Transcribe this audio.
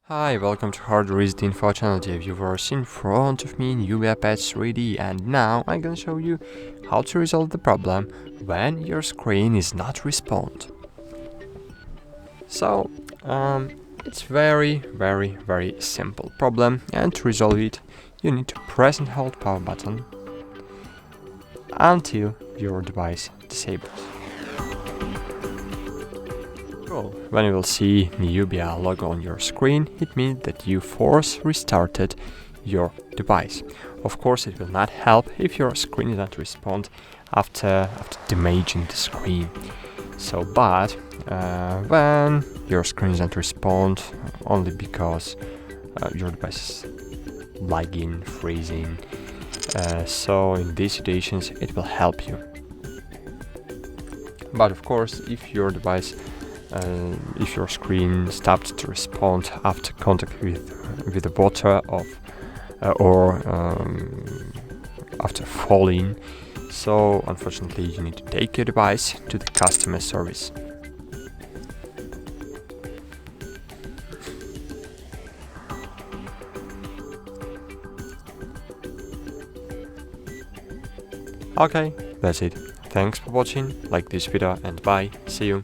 Hi, welcome to HardReset.Info channel viewers. In front of me NUBIA Pad 3D, and now I'm gonna show you how to resolve the problem when your screen is not respond. So it's very simple problem, and to resolve it you need to press and hold power button until your device disables. When you will see NUBIA logo on your screen, it means that you force restarted your device. Of course, it will not help if your screen does not respond after damaging the screen. So, but when your screen doesn't respond only because your device is lagging, freezing, so in these situations it will help you. But of course, if your device if your screen stopped to respond after contact with the water or after falling, so unfortunately you need to take your device to the customer service. Okay, that's it. Thanks for watching, like this video and bye, see you.